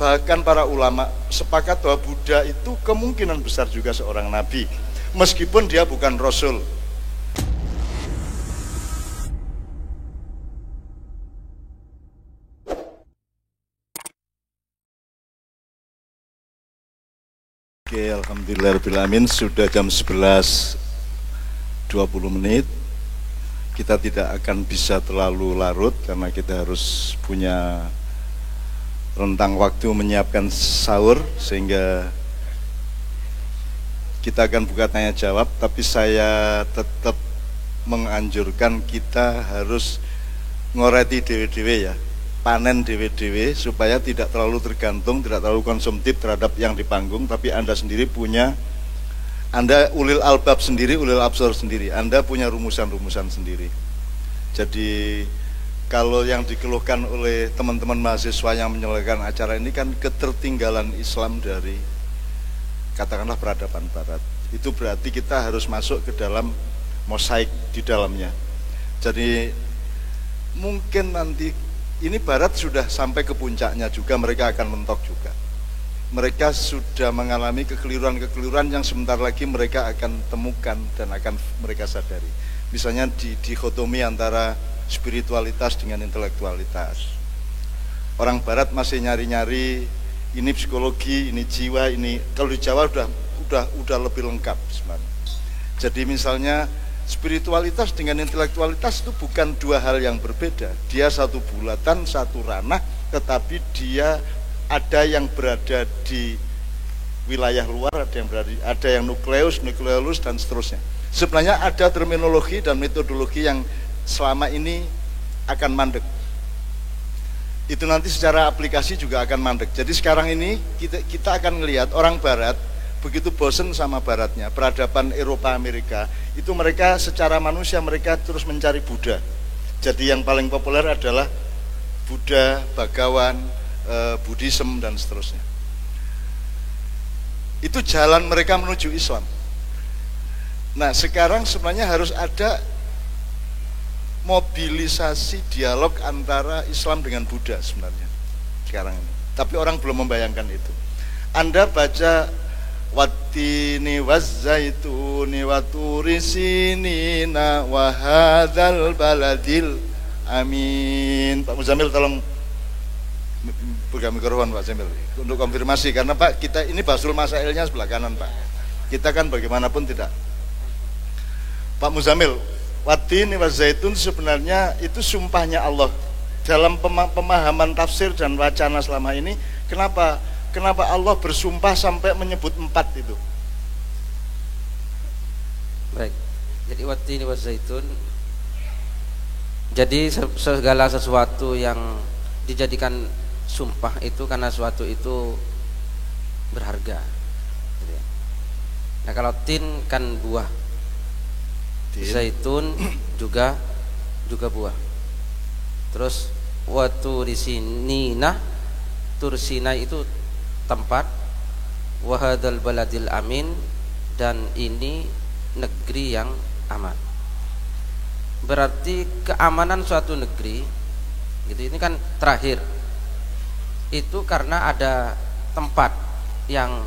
Bahkan para ulama sepakat bahwa Buddha itu kemungkinan besar juga seorang nabi, meskipun dia bukan rasul. Oke, alhamdulillahirrahmanirrahim, sudah jam 11.20. Kita tidak akan bisa terlalu larut karena kita harus punya rentang waktu menyiapkan sahur, sehingga kita akan buka tanya jawab. Tapi saya tetap menganjurkan kita harus ngoreti dewe-dewe ya, panen dewe-dewe, supaya tidak terlalu tergantung, tidak terlalu konsumtif terhadap yang di panggung. Tapi Anda sendiri punya, Anda ulil albab sendiri, ulil absor sendiri, Anda punya rumusan-rumusan sendiri. Jadi kalau yang dikeluhkan oleh teman-teman mahasiswa yang menyelenggarakan acara ini kan ketertinggalan Islam dari katakanlah peradaban Barat. Itu berarti kita harus masuk ke dalam mosaik di dalamnya. Jadi mungkin nanti ini Barat sudah sampai ke puncaknya juga, mereka akan mentok juga. Mereka sudah mengalami kekeliruan-kekeliruan yang sebentar lagi mereka akan temukan dan akan mereka sadari. Misalnya di dikotomi antara spiritualitas dengan intelektualitas. Orang Barat masih nyari-nyari, ini psikologi, ini jiwa, ini kalau di Jawa udah lebih lengkap sebenarnya. Jadi misalnya spiritualitas dengan intelektualitas itu bukan dua hal yang berbeda. Dia satu bulatan, satu ranah, tetapi dia ada yang berada di wilayah luar, ada yang nukleus dan seterusnya. Sebenarnya ada terminologi dan metodologi yang selama ini akan mandek. Itu nanti secara aplikasi juga akan mandek. Jadi sekarang ini kita akan melihat orang Barat begitu bosen sama Baratnya. Peradaban Eropa Amerika itu mereka secara manusia mereka terus mencari Buddha. Jadi yang paling populer adalah Buddha, Bhagawan, Buddhism dan seterusnya. Itu jalan mereka menuju Islam. Nah sekarang sebenarnya harus ada mobilisasi dialog antara Islam dengan Buddha sebenarnya sekarang ini. Tapi orang belum membayangkan itu. Anda baca wattini wazzaituni waturi sinina wa hadzal baladil amin. Pak Muzamil tolong pegang mikrofon Pak Jamil untuk konfirmasi, karena Pak kita ini basul masailnya sebelah kanan Pak. Kita kan bagaimanapun tidak. Pak Muzamil, wattini wazzaitun sebenarnya itu sumpahnya Allah. Dalam pemahaman tafsir dan wacana selama ini, kenapa Allah bersumpah sampai menyebut 4 itu? Baik. Jadi wattini wazzaitun, jadi segala sesuatu yang dijadikan sumpah itu karena sesuatu itu berharga. Nah kalau tin kan buah, zaitun juga buah. Terus waturi sinina, tursina itu tempat, wahadal baladil amin, dan ini negeri yang aman. Berarti keamanan suatu negeri gitu, ini kan terakhir itu karena ada tempat yang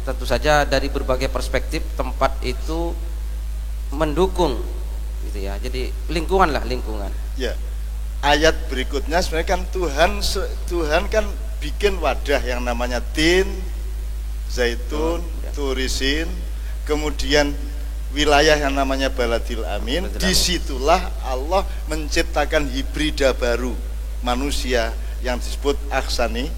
tentu saja dari berbagai perspektif tempat itu mendukung gitu ya. Jadi lingkungan. Ya. Ayat berikutnya sebenarnya kan Tuhan kan bikin wadah yang namanya tin, zaitun, turisin, kemudian wilayah yang namanya baladil amin. Disitulah Allah menciptakan hibrida baru manusia yang disebut aksani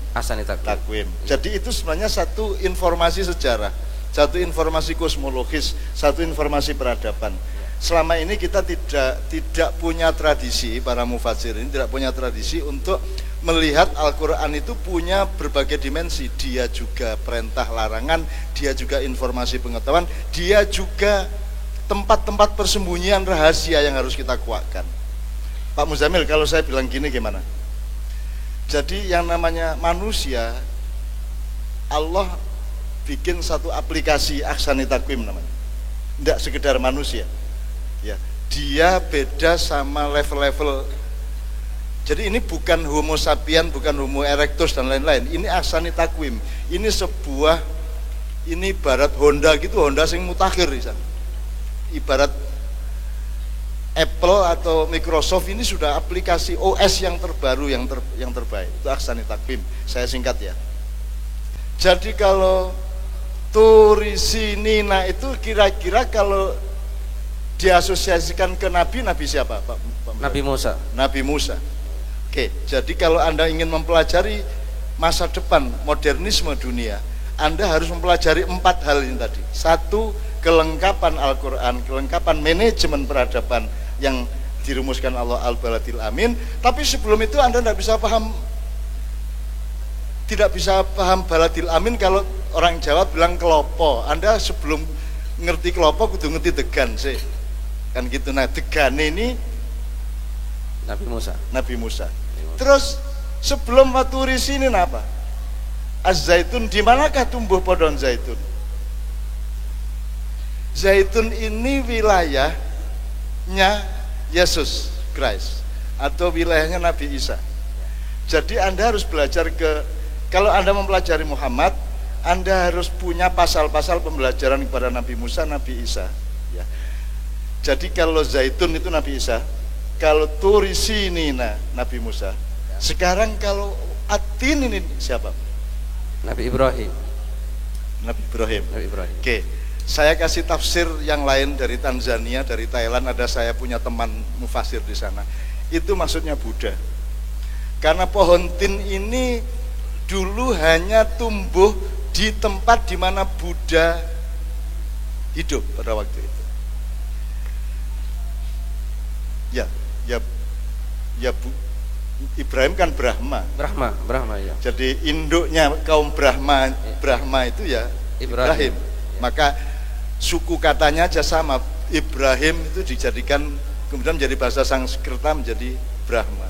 takwim. Jadi itu sebenarnya satu informasi sejarah, satu informasi kosmologis, satu informasi peradaban. Selama ini kita tidak punya tradisi, para mufassir ini tidak punya tradisi untuk melihat Al-Quran itu punya berbagai dimensi. Dia juga perintah larangan, dia juga informasi pengetahuan, dia juga tempat-tempat persembunyian rahasia yang harus kita kuatkan. Pak Muzamil, kalau saya bilang gini gimana? Jadi yang namanya manusia, Allah bikin satu aplikasi aksani takwim namanya. Tidak sekedar manusia. Ya, dia beda sama level-level Jadi ini bukan homo sapien, bukan homo erectus dan lain-lain. Ini ahsani takwim. Ini sebuah, ini ibarat Honda gitu, Honda sing mutakhir di sana. Ibarat Apple atau Microsoft ini sudah aplikasi OS yang terbaru, yang terbaik. Itu ahsani takwim. Saya singkat ya. Jadi kalau Turisinina itu kira-kira kalau diasosiasikan ke Nabi siapa Pak? Nabi Musa. Nabi Musa. Oke, jadi kalau Anda ingin mempelajari masa depan modernisme dunia, Anda harus mempelajari 4 hal ini tadi. 1, kelengkapan Al-Quran, kelengkapan manajemen peradaban yang dirumuskan Allah Al-Baladil Amin. Tapi sebelum itu Anda tidak bisa paham Baladil Amin kalau orang Jawa bilang kelopo. Anda sebelum ngerti kelopo kudu ngerti degan sih. Kan gitu. Nah, degan ini Nabi Musa. Terus sebelum Waturi sini apa? Az-Zaitun, di manakah tumbuh pohon zaitun? Zaitun ini wilayahnya Yesus Christ atau wilayahnya Nabi Isa. Jadi Anda harus belajar kalau Anda mempelajari Muhammad, Anda harus punya pasal-pasal pembelajaran kepada Nabi Musa, Nabi Isa ya. Jadi kalau zaitun itu Nabi Isa, kalau Turisinina Nabi Musa. Sekarang kalau Atin ini siapa? Nabi Ibrahim. Oke, saya kasih tafsir yang lain dari Tanzania, dari Thailand. Ada saya punya teman mufasir di sana. Itu maksudnya Buddha. Karena pohon tin ini dulu hanya tumbuh di tempat di mana Buddha hidup pada waktu itu. Ibrahim kan Brahma ya. Jadi induknya kaum Brahma itu ya Ibrahim. Maka suku katanya aja sama. Ibrahim itu dijadikan kemudian menjadi bahasa Sanskerta menjadi Brahma.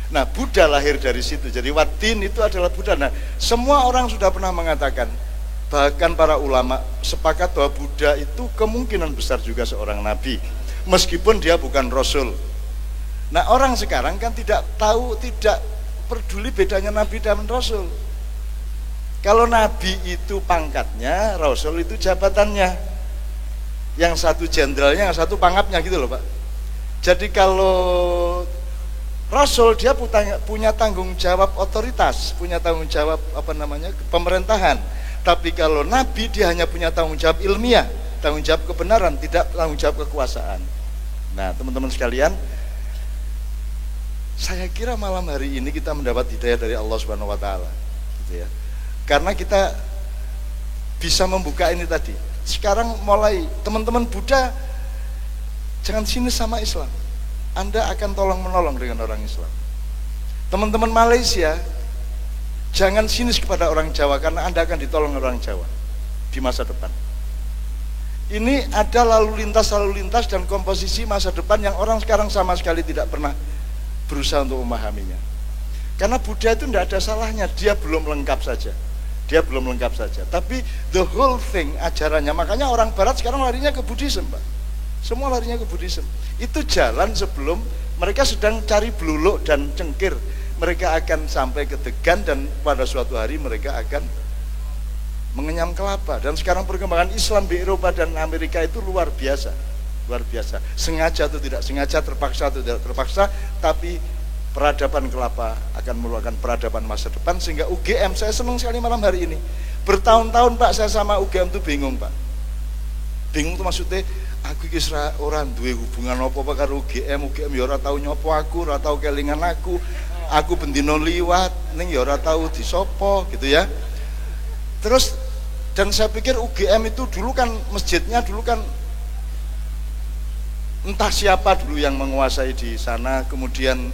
Nah, Buddha lahir dari situ. Jadi Watin itu adalah Buddha. Nah, semua orang sudah pernah mengatakan, bahkan para ulama sepakat bahwa Buddha itu kemungkinan besar juga seorang nabi, meskipun dia bukan rasul. Nah, orang sekarang kan tidak peduli bedanya nabi dan rasul. Kalau nabi itu pangkatnya, rasul itu jabatannya. Yang satu jenderalnya, yang satu pangapnya gitu loh Pak. Jadi kalau rasul dia punya tanggung jawab otoritas, punya tanggung jawab pemerintahan. Tapi kalau nabi dia hanya punya tanggung jawab ilmiah, tanggung jawab kebenaran, tidak tanggung jawab kekuasaan. Nah, teman-teman sekalian, saya kira malam hari ini kita mendapat hidayah dari Allah Subhanahu wa taala, gitu ya. Karena kita bisa membuka ini tadi. Sekarang mulai teman-teman Buddha jangan sinis sama Islam. Anda akan tolong-menolong dengan orang Islam. Teman-teman Malaysia, jangan sinis kepada orang Jawa karena Anda akan ditolong orang Jawa di masa depan. Ini ada lalu lintas dan komposisi masa depan yang orang sekarang sama sekali tidak pernah berusaha untuk memahaminya. Karena Buddha itu tidak ada salahnya, dia belum lengkap saja. Tapi the whole thing ajarannya, makanya orang Barat sekarang larinya ke Buddhism, Pak. Semua larinya ke Buddhism. Itu jalan sebelum mereka sedang cari beluluk dan cengkir. Mereka akan sampai ke degan dan pada suatu hari mereka akan mengenyam kelapa. Dan sekarang perkembangan Islam di Eropa dan Amerika itu luar biasa. Sengaja atau tidak sengaja, terpaksa atau tidak terpaksa, tapi peradaban kelapa akan merupakan peradaban masa depan. Sehingga UGM, saya senang sekali malam hari ini. Bertahun-tahun Pak saya sama UGM itu bingung Pak. Bingung itu maksudnya aku iki ora duwe hubungan apa-apa karo UGM ya ora tau nyopo aku, ora tau kelingan aku bendino liwat ning ya ora tau disopo gitu ya. Terus dan saya pikir UGM itu dulu kan masjidnya dulu kan entah siapa dulu yang menguasai di sana, kemudian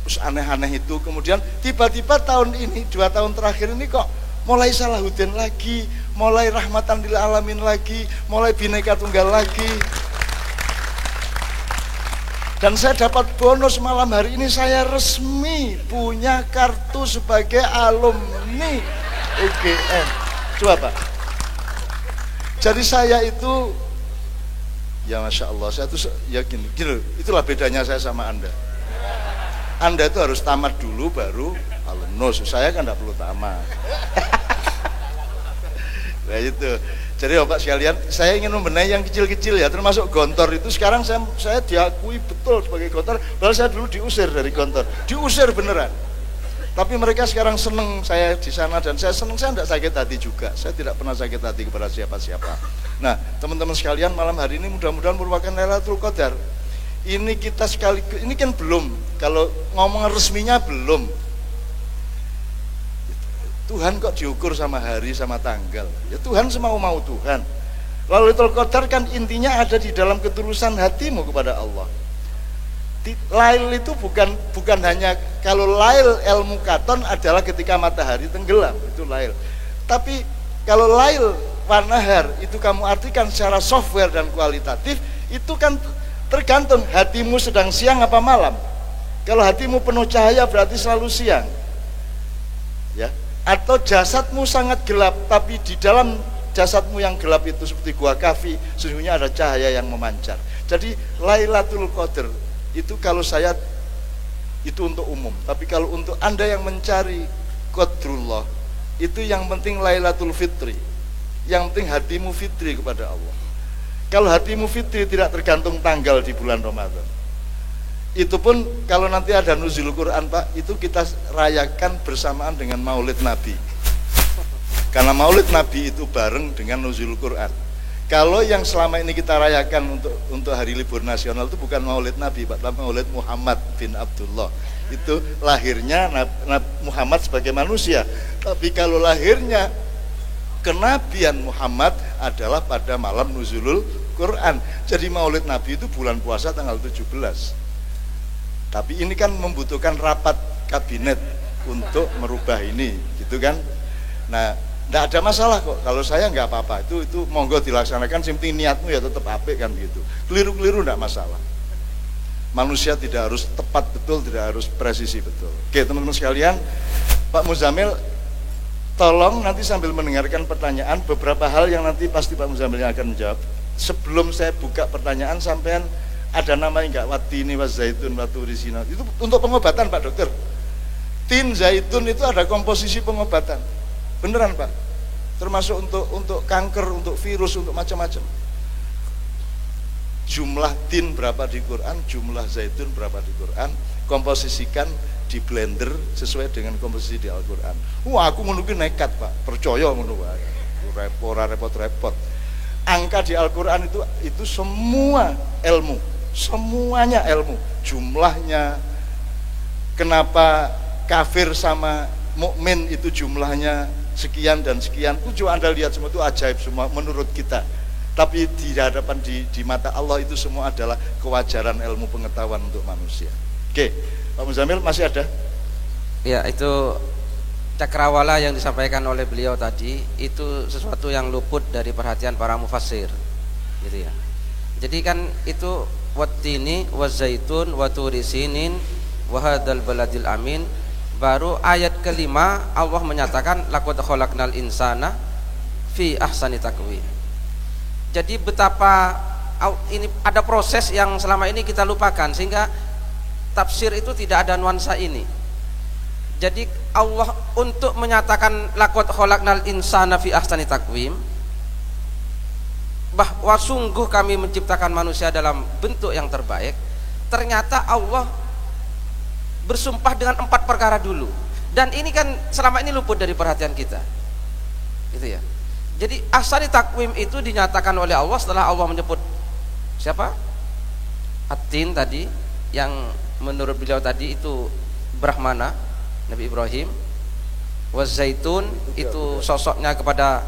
terus aneh-aneh itu, kemudian tiba-tiba tahun ini 2 tahun terakhir ini kok mulai Salahuddin lagi, mulai Rahmatan lil Alamin lagi, mulai Bhinneka Tunggal lagi. Dan saya dapat bonus malam hari ini, saya resmi punya kartu sebagai alumni UGM. Coba Pak. Jadi saya itu, ya Masya Allah, saya tuh yakin, gini, itulah bedanya saya sama Anda. Anda itu harus tamat dulu baru alumnus. Saya kan tidak perlu tamat. Nah itu. Jadi Bapak sekalian, saya ingin membenahi yang kecil-kecil ya, termasuk Gontor itu sekarang saya diakui betul sebagai Gontor, padahal saya dulu diusir dari Gontor, diusir beneran. Tapi mereka sekarang seneng saya di sana dan saya seneng, saya tidak sakit hati juga, saya tidak pernah sakit hati kepada siapa-siapa. Nah teman-teman sekalian, malam hari ini mudah-mudahan merupakan Lailatul Qadar. Ini kita ini kan belum, kalau ngomong resminya belum. Tuhan kok diukur sama hari sama tanggal? Ya Tuhan semau-mau Tuhan. Lailatul Qadar kan intinya ada di dalam ketulusan hatimu kepada Allah. Lail itu bukan hanya, kalau lail ilmu katon adalah ketika matahari tenggelam, itu lail. Tapi kalau lail wanahar itu kamu artikan secara software dan kualitatif, itu kan tergantung hatimu sedang siang apa malam. Kalau hatimu penuh cahaya berarti selalu siang. Ya. Atau jasadmu sangat gelap, tapi di dalam jasadmu yang gelap itu seperti gua kafi, sesungguhnya ada cahaya yang memancar. Jadi Lailatul Qadar itu kalau saya itu untuk umum, tapi kalau untuk Anda yang mencari Qadrullah, itu yang penting Lailatul Fitri, yang penting hatimu fitri kepada Allah. Kalau hatimu fitri tidak tergantung tanggal di bulan Ramadan. Itu pun kalau nanti ada nuzul Quran Pak, itu kita rayakan bersamaan dengan Maulid Nabi. Karena Maulid Nabi itu bareng dengan nuzul Quran. Kalau yang selama ini kita rayakan untuk hari libur nasional itu bukan Maulid Nabi Pak, tapi Maulid Muhammad bin Abdullah. Itu lahirnya Muhammad sebagai manusia. Tapi kalau lahirnya kenabian Muhammad adalah pada malam nuzulul Quran. Jadi Maulid Nabi itu bulan puasa tanggal 17. Tapi ini kan membutuhkan rapat kabinet untuk merubah ini, gitu kan? Nah, tidak ada masalah kok. Kalau saya nggak apa-apa. Itu monggo dilaksanakan. Yang penting niatmu ya tetap apik kan gitu. Keliru-keliru tidak masalah. Manusia tidak harus tepat betul, tidak harus presisi betul. Oke teman-teman sekalian, Pak Muzamil, tolong nanti sambil mendengarkan pertanyaan beberapa hal yang nanti pasti Pak Muzamil yang akan menjawab. Sebelum saya buka pertanyaan, sampean ada nama enggak? Watini wa zaitun wa turisina. Itu untuk pengobatan Pak Dokter. Tin zaitun itu ada komposisi pengobatan. Beneran Pak. Termasuk untuk kanker, untuk virus, untuk macam-macam. Jumlah tin berapa di Quran, jumlah zaitun berapa di Quran, komposisikan di blender sesuai dengan komposisi di Al-Quran. Wah, aku ngono ki nekat Pak. Percaya ngono wae. Repot-repot. Angka di Al-Quran itu semua ilmu. Semuanya ilmu, jumlahnya, kenapa kafir sama mukmin itu jumlahnya sekian dan sekian, itu Anda lihat semua itu ajaib semua menurut kita. Tapi di hadapan di mata Allah itu semua adalah kewajaran ilmu pengetahuan untuk manusia. Oke, Pak Muzamil masih ada? Ya, itu cakrawala yang disampaikan oleh beliau tadi itu sesuatu yang luput dari perhatian para mufassir, gitu ya. Jadi kan itu wattini wazaitun waturisinin wahadal baladil amin, baru ayat kelima Allah menyatakan laqad khalaqnal insana fi ahsani taqwim. Jadi betapa ini ada proses yang selama ini kita lupakan sehingga tafsir itu tidak ada nuansa ini. Jadi Allah untuk menyatakan laqad khalaqnal insana fi ahsani taqwim, bahwa sungguh kami menciptakan manusia dalam bentuk yang terbaik, ternyata Allah bersumpah dengan 4 perkara dulu, dan ini kan selama ini luput dari perhatian kita, gitu ya. Jadi ahsani takwim itu dinyatakan oleh Allah setelah Allah menyebut siapa? At-tin tadi, yang menurut beliau tadi itu Brahmana, Nabi Ibrahim. Wazaitun itu sosoknya kepada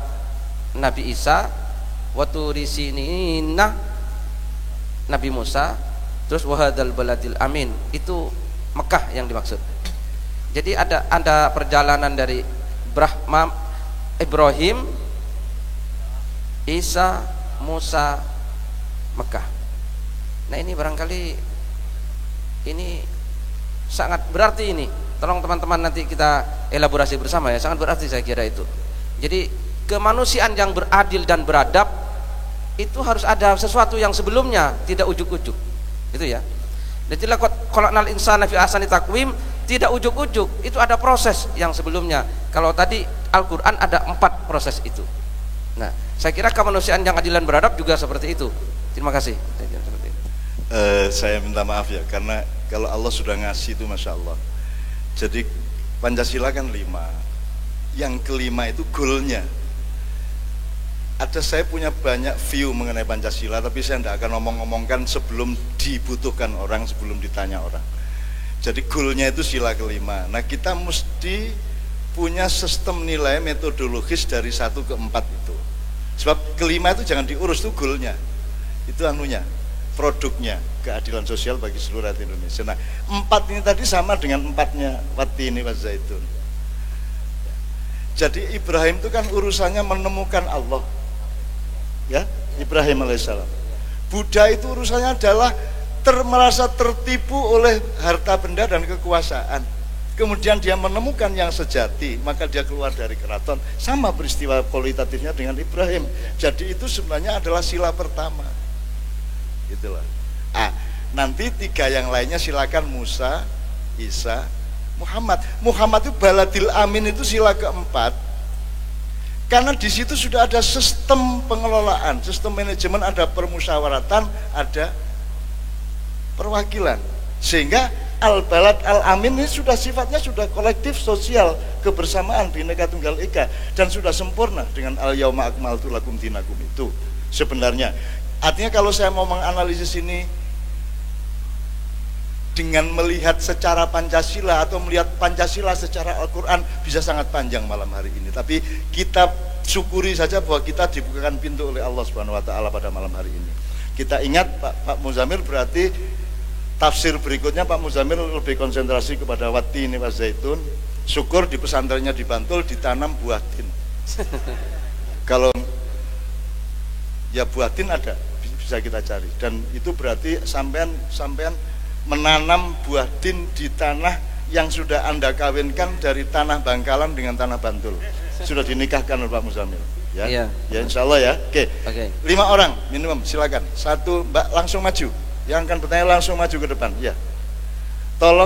Nabi Isa. Waturisinina Nabi Musa. Terus wahadal baladil amin itu Mekah yang dimaksud. Jadi ada perjalanan dari Ibrahim, Isa, Musa, Mekah. Nah ini barangkali ini sangat berarti ini. Tolong teman-teman nanti kita elaborasi bersama ya. Sangat berarti saya kira itu. Jadi kemanusiaan yang beradil dan beradab itu harus ada sesuatu yang sebelumnya tidak ujuk-ujuk, gitu ya. Jadilah khalaqnal insana fi ahsani taqwim, tidak ujuk-ujuk, itu ada proses yang sebelumnya. Kalau tadi Al-Qur'an ada 4 proses itu. Nah, saya kira kemanusiaan yang adil dan beradab juga seperti itu. Terima kasih. Saya minta maaf ya, karena kalau Allah sudah ngasih itu Masya Allah. Jadi Pancasila kan 5. Yang kelima itu goalnya. Saya punya banyak view mengenai Pancasila, tapi saya tidak akan ngomong-ngomongkan sebelum dibutuhkan orang, sebelum ditanya orang. Jadi goalnya itu sila kelima. Nah, kita mesti punya sistem nilai metodologis dari 1 ke 4 itu. Sebab kelima itu jangan diurus, itu goalnya. Itu anunya, produknya, keadilan sosial bagi seluruh rakyat Indonesia. Nah, 4 ini tadi sama dengan 4-nya Wattini Wazaitun. Jadi Ibrahim itu kan urusannya menemukan Allah. Ya, Ibrahim alaihissalam. Buddha itu urusannya adalah merasa tertipu oleh harta benda dan kekuasaan. Kemudian dia menemukan yang sejati, maka dia keluar dari keraton. Sama peristiwa kualitatifnya dengan Ibrahim. Jadi itu sebenarnya adalah sila pertama. Itulah. Nanti 3 yang lainnya silakan Musa, Isa, Muhammad. Muhammad itu baladil amin, itu sila keempat. Karena di situ sudah ada sistem pengelolaan, sistem manajemen, ada permusyawaratan, ada perwakilan. Sehingga al-balad al-amin ini sudah sifatnya sudah kolektif sosial, kebersamaan Bhinneka Tunggal Ika, dan sudah sempurna dengan al-yauma akmaltu lakum dinakum itu sebenarnya. Artinya kalau saya mau menganalisis ini dengan melihat secara Pancasila atau melihat Pancasila secara Al-Quran bisa sangat panjang malam hari ini. Tapi kita syukuri saja bahwa kita dibukakan pintu oleh Allah Subhanahu Wa Taala pada malam hari ini. Kita ingat Pak Muzamil, berarti tafsir berikutnya Pak Muzamil lebih konsentrasi kepada Wattini Wazaitun. Syukur di pesantrennya di Bantul ditanam buah tin. Kalau ya buah tin ada, bisa kita cari. Dan itu berarti sampean menanam buah tin di tanah yang sudah Anda kawinkan dari tanah Bangkalan dengan tanah Bantul. Sudah dinikahkan oleh Pak Muzamil. Ya, iya. Ya insya Allah ya. Oke. 5 orang minimum, silakan. 1 Mbak langsung maju. Yang akan bertanya langsung maju ke depan. Ya. Tolong.